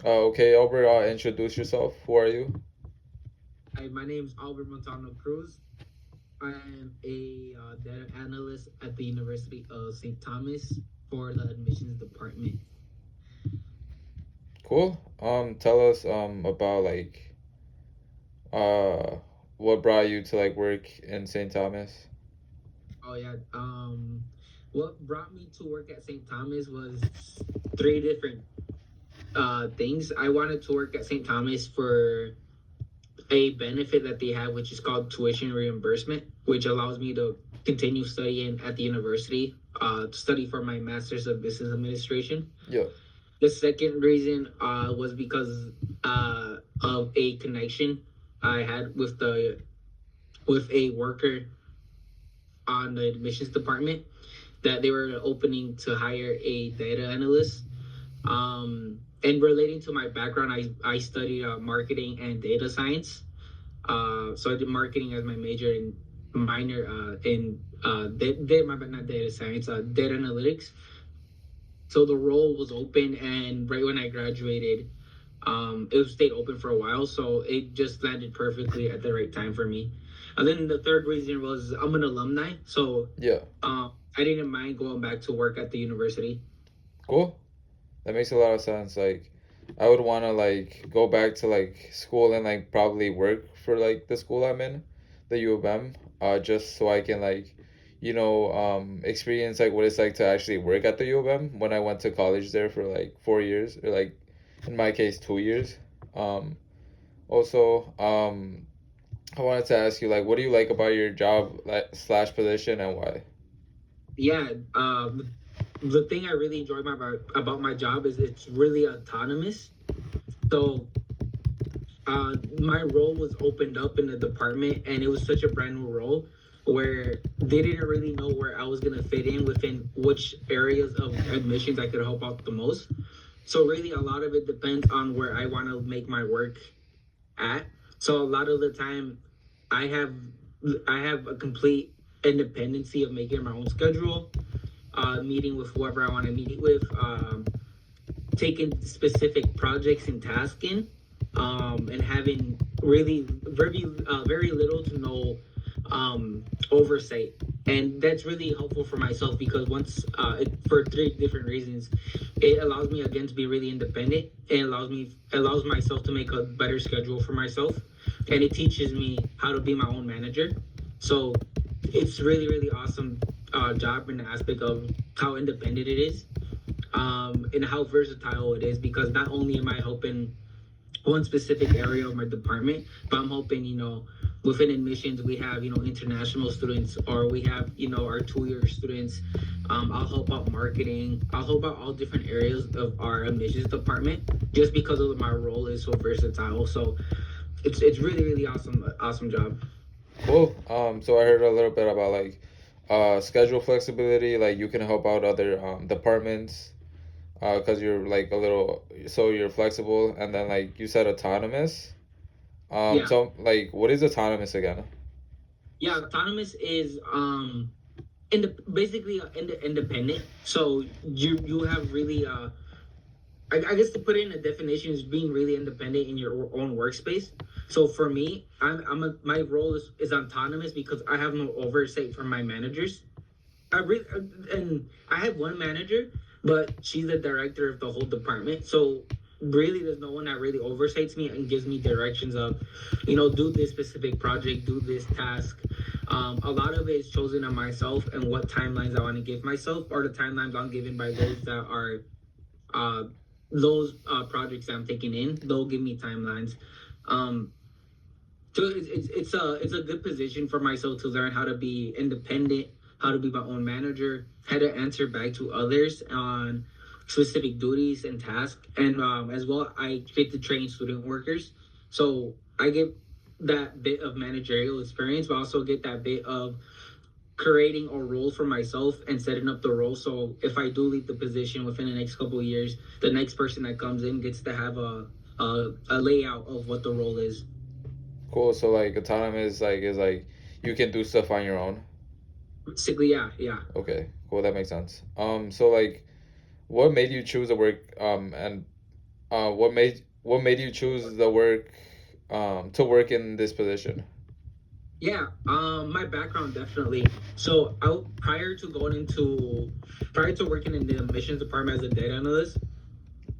Okay, Albert, introduce yourself. Who are you? Hi, my name is Albert Montano Cruz. I am a data analyst at the University of St. Thomas for the admissions department. Cool. Tell us about uh what brought you to work in St. Thomas. Oh yeah. What brought me to work at St. Thomas was three different things. I wanted to work at St. Thomas for a benefit that they have, which is called tuition reimbursement, which allows me to continue studying at the university, to study for my master's of business administration. Yeah. The second reason was because of a connection I had with a worker on the admissions department that they were opening to hire a data analyst. And relating to my background, I studied marketing and data science. So I did marketing as my major and minor in not data science, data analytics. So the role was open, and right when I graduated, it was stayed open for a while, so it just landed perfectly at the right time for me. And then the third reason was I'm an alumni, so Yeah. I didn't mind going back to work at the university. Cool. That makes a lot of sense. I would want to go back to school and probably work for the school I'm in, the U of M, just so I can experience what it's like to actually work at the U of M when I went to college there for 4 years or in my case 2 years. Um, Also, I wanted to ask you what do you like about your job slash position and why? Yeah, the thing I really enjoy about my job is it's really autonomous. So my role was opened up in the department, and it was such a brand new role where they didn't really know where I was gonna fit in within which areas of admissions I could help out the most. So really, a lot of it depends on where I want to make my work at. So a lot of the time, I have I have a complete independency of making my own schedule, meeting with whoever I want to meet with, taking specific projects and tasks in, and having really very little to no oversight. And that's really helpful for myself because for three different reasons, it allows me again to be really independent. It allows myself to make a better schedule for myself, and it teaches me how to be my own manager. So it's really awesome job in the aspect of how independent it is, and how versatile it is, because not only am I helping one specific area of my department, but I'm hoping, within admissions, we have, international students, or we have, our 2 year students. I'll help out marketing. I'll help out all different areas of our admissions department just because of my role is so versatile. So it's really awesome job. Cool. So I heard a little bit about schedule flexibility. Like you can help out other departments because you're a little so you're flexible, and then you said autonomous. Yeah. So what is autonomous again? Yeah, autonomous is basically independent. So you have really I guess to put it in a definition is being really independent in your own workspace. So for me, my role is autonomous because I have no oversight from my managers. I really and I have one manager, but she's the director of the whole department. So really, there's no one that really oversights me and gives me directions of, do this specific project, do this task. A lot of it is chosen on myself and what timelines I want to give myself, or the timelines I'm given by those that are uh, those projects that I'm taking in. They'll give me timelines. Um, so it's a good position for myself to learn how to be independent, how to be my own manager, how to answer back to others on specific duties and tasks, and as well, I get to train student workers. So I get that bit of managerial experience, but also get that bit of creating a role for myself and setting up the role. So if I do leave the position within the next couple of years, the next person that comes in gets to have a layout of what the role is. Cool. So autonomous is you can do stuff on your own. Basically, yeah, yeah. Okay. Cool. That makes sense. So what made you choose to work and what made you choose the work to work in this position? Yeah, my background definitely. So prior to working in the admissions department as a data analyst,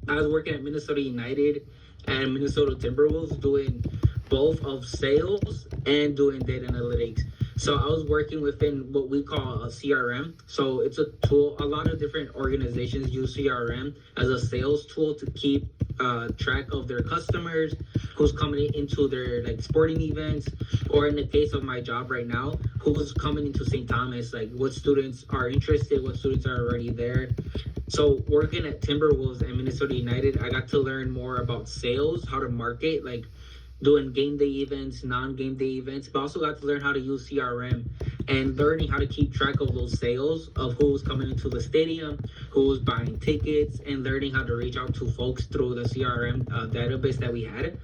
I was working at Minnesota United and Minnesota Timberwolves doing both of sales and doing data analytics. So I was working within what we call a CRM. So it's a tool. A lot of different organizations use CRM as a sales tool to keep track of their customers, who's coming into their like sporting events, or in the case of my job right now, who's coming into St. Thomas, like what students are interested, what students are already there. So working at Timberwolves and Minnesota United, I got to learn more about sales, how to market, like doing game day events, non-game day events, but also got to learn how to use CRM and learning how to keep track of those sales of who's coming into the stadium, who's buying tickets, and learning how to reach out to folks through the CRM database that we had.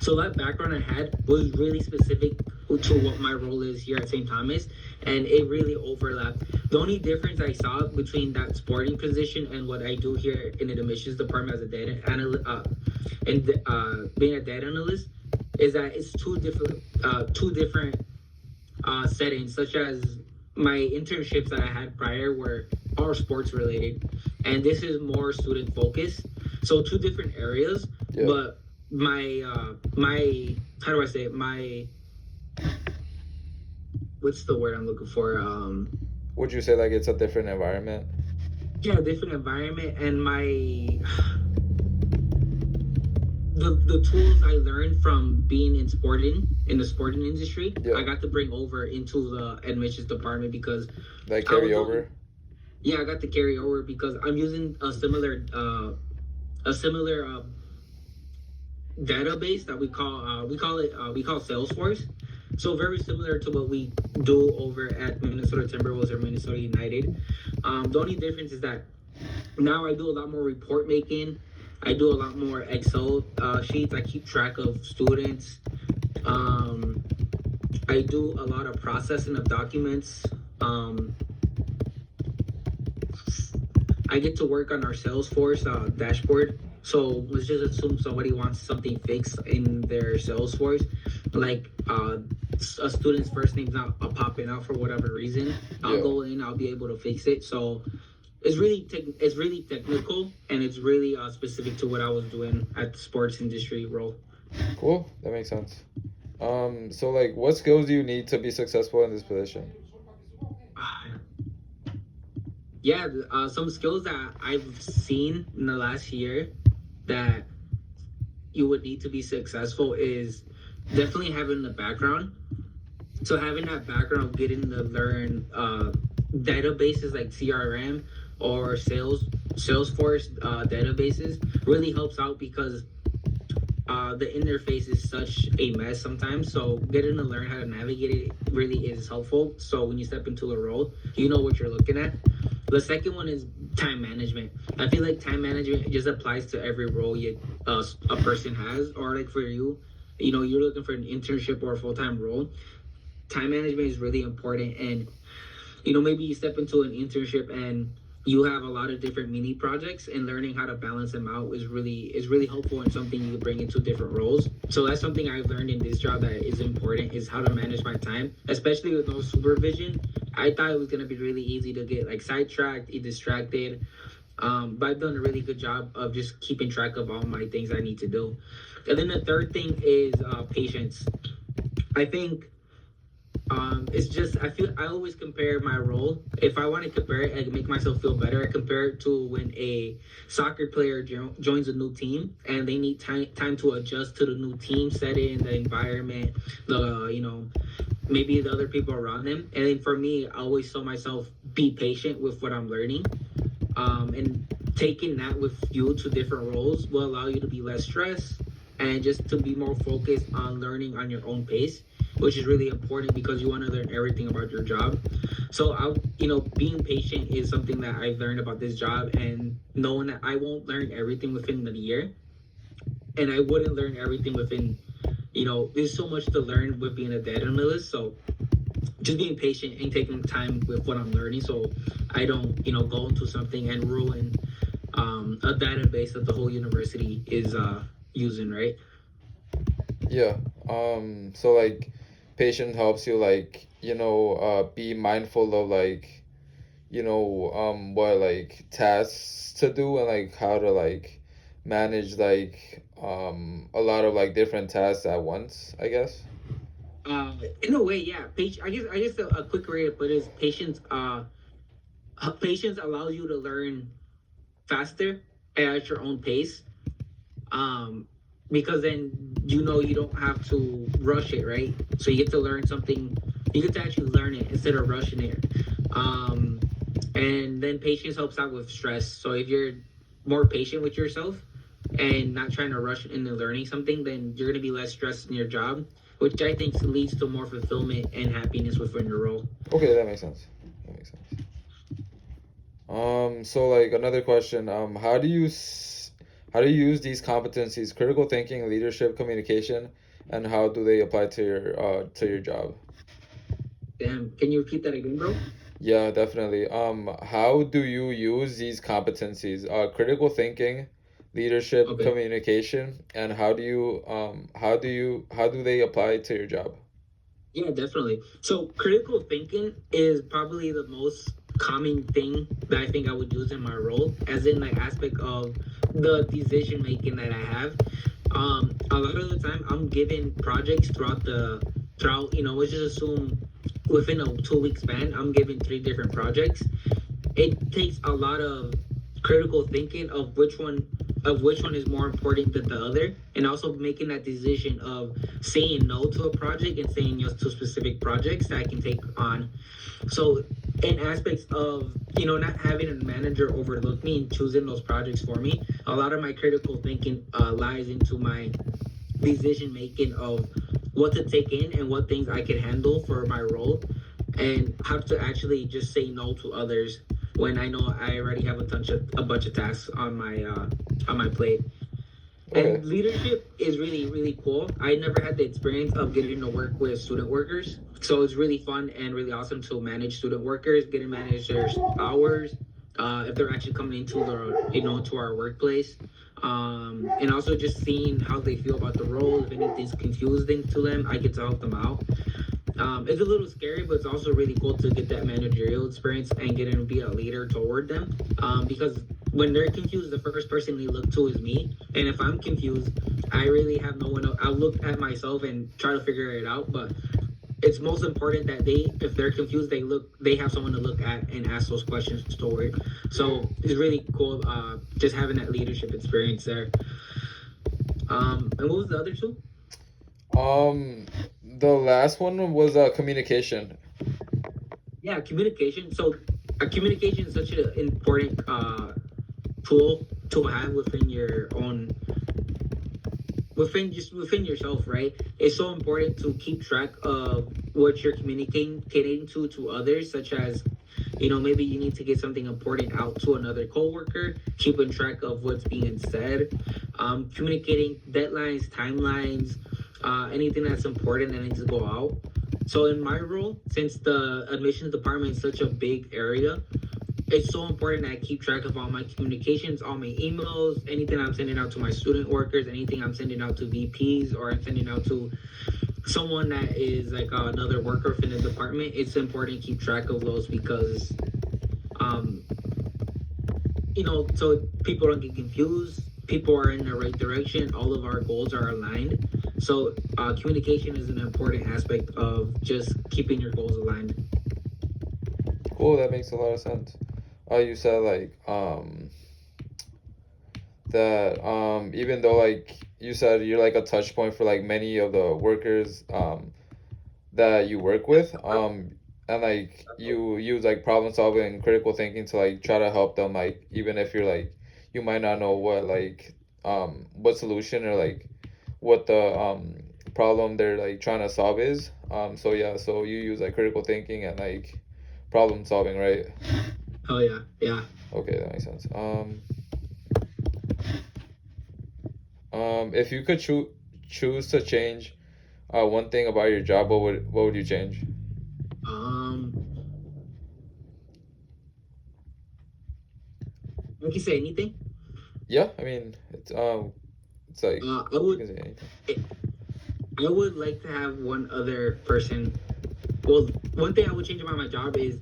So that background I had was really specific to what my role is here at St. Thomas, and it really overlapped. The only difference I saw between that sporting position and what I do here in the admissions department as a data analyst, and being a data analyst, is that it's two different settings. Such as my internships that I had prior were all sports related, and this is more student focused. So two different areas, Yeah. but my how do I say it? My what's the word I'm looking for? Would you say like it's a different environment? Yeah, different environment, and the tools I learned from being in the sporting industry, Yeah. I got to bring over into the admissions department because Like I was carry over? yeah, I got to carry over because I'm using a similar database that we call Salesforce. So very similar to what we do over at Minnesota Timberwolves or Minnesota United. The only difference is that now I do a lot more report making. I do a lot more Excel sheets. I keep track of students. Um, I do a lot of processing of documents. I get to work on our Salesforce dashboard. So let's just assume somebody wants something fixed in their Salesforce, like a student's first name's not popping out for whatever reason. I'll Yeah. go in, I'll be able to fix it. So it's really technical, and it's really specific to what I was doing at the sports industry role. Cool. That makes sense. So like what skills do you need to be successful in this position? Yeah, some skills that I've seen in the last year that you would need to be successful is definitely having the background. So having that background of getting to learn databases like CRM or Salesforce databases really helps out because the interface is such a mess sometimes. So getting to learn how to navigate it really is helpful. So when you step into a role, you know what you're looking at. The second one is time management. I feel like time management just applies to every role a person has, or like for you, you know, you're looking for an internship or a full time role. Time management is really important, and you know, maybe you step into an internship and you have a lot of different mini projects, and learning how to balance them out is really helpful and something you can bring into different roles. So that's something I've learned in this job that is important, is how to manage my time, especially with no supervision. I thought it was going to be really easy to get like sidetracked, distracted, but I've done a really good job of just keeping track of all my things I need to do. And then the third thing is patience. I think it's just I always compare my role. If I want to compare it and make myself feel better, I compare it to when a soccer player joins a new team and they need time to adjust to the new team setting, the environment, the you know, maybe the other people around them. And then for me, I always tell myself, be patient with what I'm learning, and taking that with you to different roles will allow you to be less stressed and just to be more focused on learning on your own pace, which is really important because you want to learn everything about your job. So being patient is something that I've learned about this job, and knowing that I won't learn everything within the year, and I wouldn't learn everything within, there's so much to learn with being a data analyst. So just being patient and taking time with what I'm learning, so I don't, go into something and ruin a database that the whole university is using, right? Yeah. So like patient helps you like, be mindful of like, what like tasks to do and like how to like manage like a lot of like different tasks at once, I guess. In a way, yeah. I guess a quick way to put it is patience allows you to learn faster and at your own pace. Um, because then you don't have to rush it, right? So you get to learn something. You get to actually learn it instead of rushing it. Um, and then patience helps out with stress. So if you're more patient with yourself and not trying to rush into learning something, then you're gonna be less stressed in your job, which I think leads to more fulfillment and happiness within your role. Okay, that makes sense. That makes sense. So like another question, how do you use these competencies, critical thinking, leadership, communication, and how do they apply to your job? Damn, can you repeat that again, bro? Yeah, definitely. How do you use these competencies, critical thinking, leadership, Okay. communication, and how do they apply to your job? Yeah, definitely. So critical thinking is probably the most common thing that I think I would use in my role, as in the aspect of the decision making that I have. A lot of the time I'm given projects throughout, let's just assume within a 2 week span, I'm given three different projects. It takes a lot of critical thinking of which one is more important than the other, and also making that decision of saying no to a project and saying yes to specific projects that I can take on. So in aspects of not having a manager overlook me and choosing those projects for me, a lot of my critical thinking lies into my decision making of what to take in and what things I can handle for my role, and how to actually just say no to others when I know I already have a bunch of tasks on my plate. Okay. And leadership is really, really cool. I never had the experience of getting to work with student workers. So it's really fun and really awesome to manage student workers, getting to manage their hours, if they're actually coming into to our workplace. And also just seeing how they feel about the role. If anything's confusing to them, I get to help them out. It's a little scary, but it's also really cool to get that managerial experience and get to be a leader toward them. Because when they're confused, the first person they look to is me. And if I'm confused, I really have no one else. I'll look at myself and try to figure it out. But it's most important that if they're confused, they have someone to look at and ask those questions toward. So it's really cool, just having that leadership experience there. And what was the other two? Um, the last one was communication. Yeah, communication. So, communication is such an important tool to have within yourself, right? It's so important to keep track of what you're communicating to others, such as maybe you need to get something important out to another coworker, keeping track of what's being said, communicating deadlines, timelines, anything that's important that needs to go out. So in my role, since the admissions department is such a big area, it's so important that I keep track of all my communications, all my emails, anything I'm sending out to my student workers, anything I'm sending out to VPs, or I'm sending out to someone that is like another worker within the department. It's important to keep track of those because, um, so people don't get confused. People are in the right direction. All of our goals are aligned. So communication is an important aspect of just keeping your goals aligned. Cool, that makes a lot of sense. You said like that even though like you said you're like a touch point for like many of the workers that you work with and like you use like problem solving and critical thinking to like try to help them like even if you're like you might not know what solution or like what the problem they're like trying to solve is. So yeah, so you use like critical thinking and like problem solving, right? Oh yeah, yeah. Okay, that makes sense. If you could choose to change one thing about your job, what would you change? Um, I can say anything. Yeah, I mean, it's like Uh, I you would can say anything. I would like to have one other person. Well, one thing I would change about my job is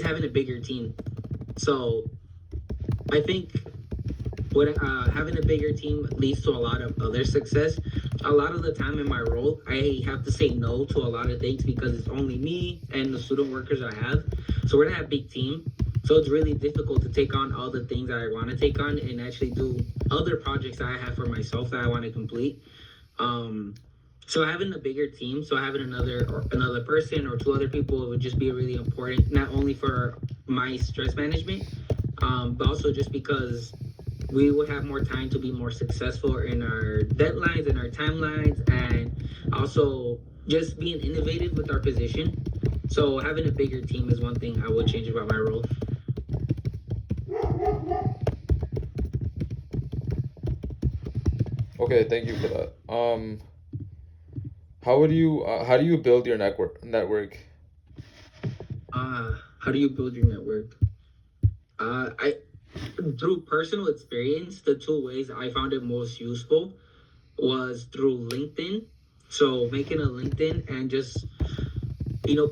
having a bigger team. So I think what having a bigger team leads to a lot of other success. A lot of the time in my role, I have to say no to a lot of things because it's only me and the student workers I have. So we're not a big team. So it's really difficult to take on all the things that I want to take on and actually do other projects that I have for myself that I want to complete. Um, so having a bigger team, so having another person or two other people would just be really important, not only for my stress management, but also just because we would have more time to be more successful in our deadlines and our timelines, and also just being innovative with our position. So having a bigger team is one thing I would change about my role. Okay, thank you for that. How do you build your network? How do you build your network? I through personal experience, the two ways I found it most useful was through LinkedIn. So making a LinkedIn and just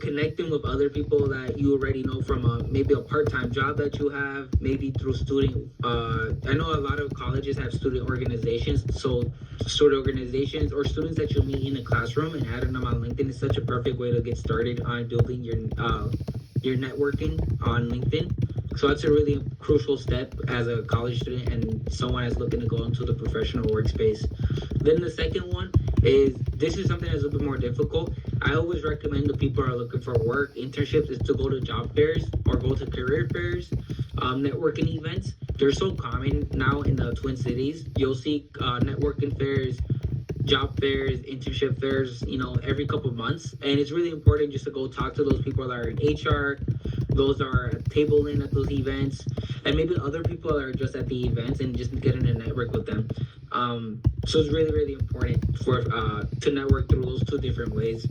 connecting with other people that you already know from maybe a part-time job that you have, maybe through student. I know a lot of colleges have student organizations, so student organizations or students that you meet in the classroom and adding them on LinkedIn is such a perfect way to get started on building your networking on LinkedIn. So that's a really crucial step as a college student and someone that's looking to go into the professional workspace. Then the second one is this is something that's a bit more difficult. I always recommend the people who are looking for work, internships, is to go to job fairs or go to career fairs, networking events. They're so common now in the Twin Cities. You'll see networking fairs, job fairs, internship fairs, every couple of months. And it's really important just to go talk to those people that are in HR, those are tabling at those events, and maybe other people that are just at the events and just getting a network with them. So it's really, really important for to network through those two different ways.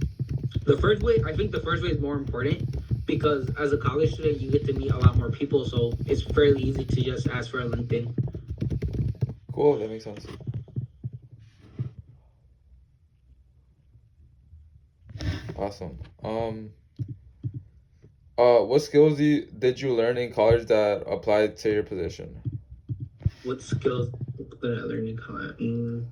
The first way, I think the first way is more important because as a college student, you get to meet a lot more people. So it's fairly easy to just ask for a LinkedIn. Cool, that makes sense. Awesome. What skills did you learn in college that applied to your position? What skills did I learn in college? Mm,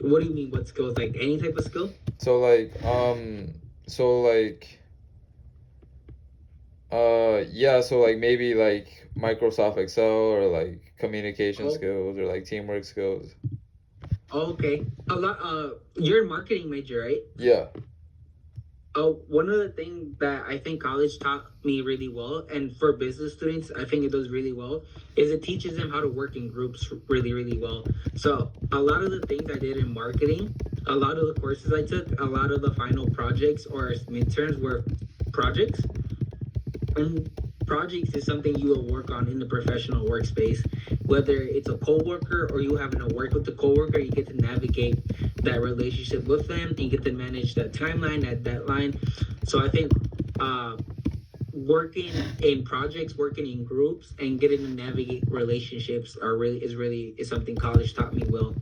what do you mean? What skills? Like any type of skill? So like, so like, yeah, so like maybe like Microsoft Excel or like communication Oh, skills or like teamwork skills. okay. A lot. You're a marketing major, right? Yeah. One of the things that I think college taught me really well, and for business students, I think it does really well, is it teaches them how to work in groups really, really well. So a lot of the things I did in marketing, a lot of the courses I took, a lot of the final projects or midterms were projects. And projects is something you will work on in the professional workspace. Whether it's a coworker or you having to work with the coworker, you get to navigate that relationship with them and get to manage that timeline, that deadline. So I think uh, working in projects, working in groups, and getting to navigate relationships is something college taught me well.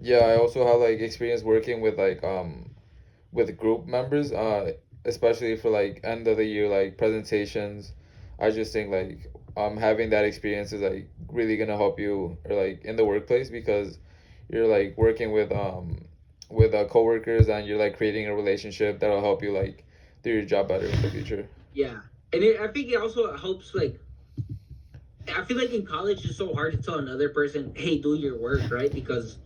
Yeah, I also have like experience working with group members, especially for like end of the year like presentations. I just think like having that experience is like really gonna help you or like in the workplace because you're like working with coworkers and you're like creating a relationship that'll help you like do your job better in the future. Yeah, and I think it also helps like I feel like in college it's so hard to tell another person, "Hey, do your work," right? Because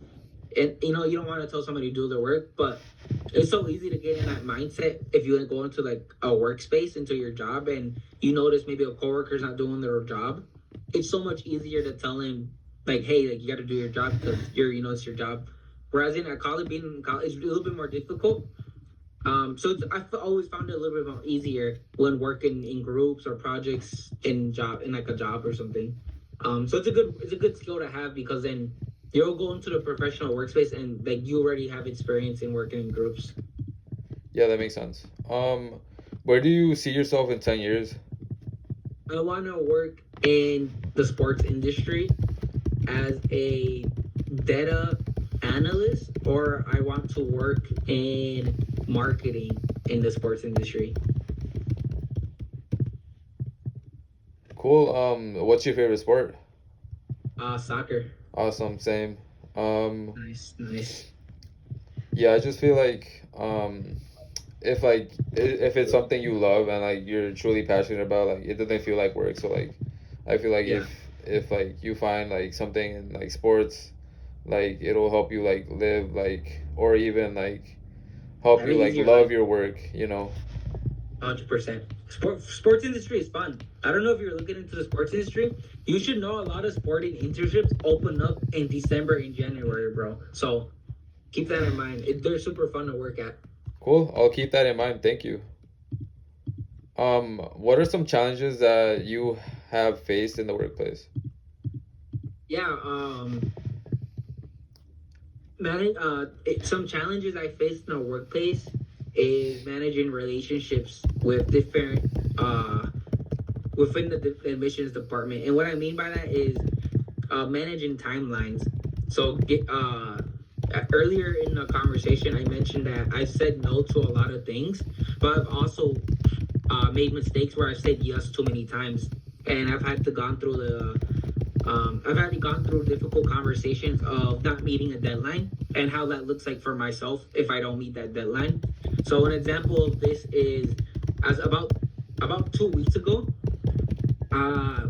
and you don't want to tell somebody to do their work, but it's so easy to get in that mindset if you go into like a workspace into your job and you notice maybe a coworker's not doing their job. It's so much easier to tell him like, "Hey, like you got to do your job because it's your job." Whereas in a college, being in college, it's a little bit more difficult. So I've always found it a little bit more easier when working in groups or projects in like a job or something. So it's a good skill to have because then You'll go into the professional workspace and like you already have experience in working in groups. Yeah, that makes sense. Where do you see yourself in 10 years? I want to work in the sports industry as a data analyst, or I want to work in marketing in the sports industry. Cool. What's your favorite sport? Soccer. Awesome, same. Um, Nice, nice. yeah, I just feel like if if it's something you love and like you're truly passionate about, like it doesn't feel like work. So like I feel like Yeah, if like you find like something in like sports, like it'll help you like live like or even like help at you an like easier love life. your work, you know. 100%. Sports industry is fun. I don't know if you're looking into the sports industry. You should know a lot of sporting internships open up in December and January, bro. So keep that in mind. They're super fun to work at. Cool. I'll keep that in mind. Thank you. What are some challenges that you have faced in the workplace? Yeah, some challenges I faced in the workplace is managing relationships with different within the admissions department, and what I mean by that is managing timelines. So earlier in the conversation, I mentioned that I've said no to a lot of things, but I've also made mistakes where I've said yes too many times, and I've had to gone through difficult conversations of not meeting a deadline and how that looks like for myself if I don't meet that deadline. So an example of this is as about 2 weeks ago,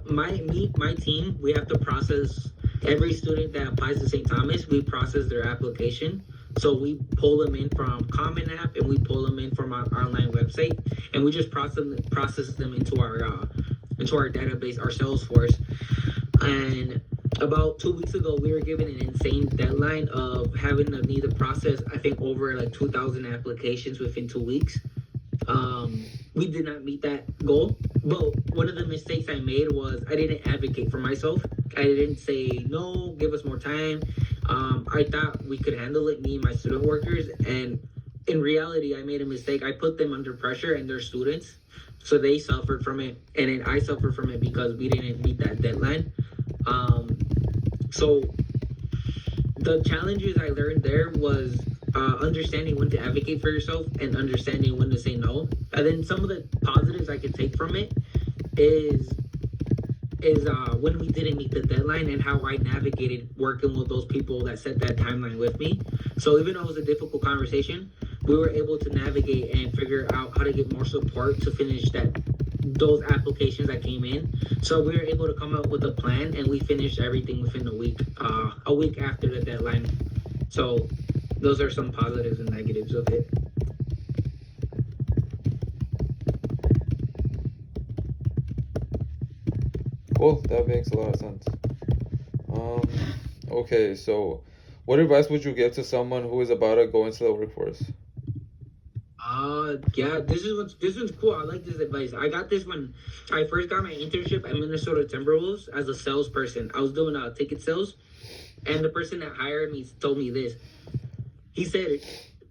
my team, we have to process every student that applies to St. Thomas. We process their application. So we pull them in from Common App and we pull them in from our online website, and we just process them into our database, our Salesforce. And about 2 weeks ago, we were given an insane deadline of having to need to process, I think, over like 2,000 applications within 2 weeks. We did not meet that goal, but one of the mistakes I made was I didn't advocate for myself. I didn't say no, give us more time. I thought we could handle it, me and my student workers, and in reality, I made a mistake. I put them under pressure, and they're students, so they suffered from it, and then I suffered from it because we didn't meet that deadline. Um, so the challenges I learned there was understanding when to advocate for yourself and understanding when to say no. And then some of the positives I could take from it is when we didn't meet the deadline and how I navigated working with those people that set that timeline with me. So even though it was a difficult conversation, we were able to navigate and figure out how to get more support to finish those applications that came in. So we were able to come up with a plan, and we finished everything within a week after the deadline. So those are some positives and negatives of it. Cool. That makes a lot of sense. Um, okay, so what advice would you give to someone who is about to go into the workforce? Yeah, this one's cool. I like this advice. I got this when I first got my internship at Minnesota Timberwolves as a salesperson. I was doing ticket sales, and the person that hired me told me this. He said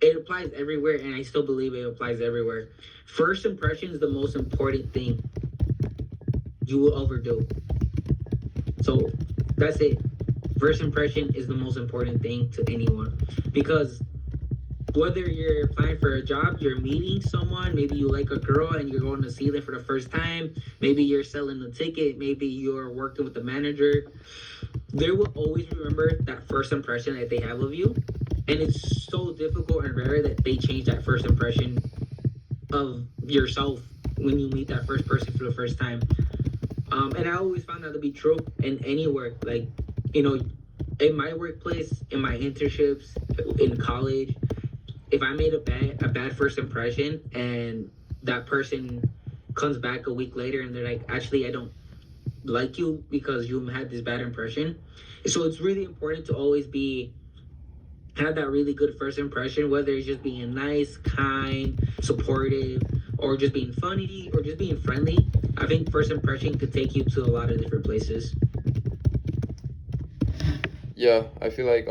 it applies everywhere, and I still believe it applies everywhere. First impression is the most important thing you will overdo. So that's it. First impression is the most important thing to anyone, because whether you're applying for a job, you're meeting someone, maybe you like a girl and you're going to see them for the first time, maybe you're selling a ticket, maybe you're working with the manager, they will always remember that first impression that they have of you. And it's so difficult and rare that they change that first impression of yourself when you meet that first person for the first time. And I always found that to be true in any work. Like, you know, in my workplace, in my internships, in college, if I made a bad first impression and that person comes back a week later and they're like, actually, I don't like you because you had this bad impression. So it's really important to always have that really good first impression, whether it's just being nice, kind, supportive, or just being funny, or just being friendly. I think first impression could take you to a lot of different places. Yeah, I feel like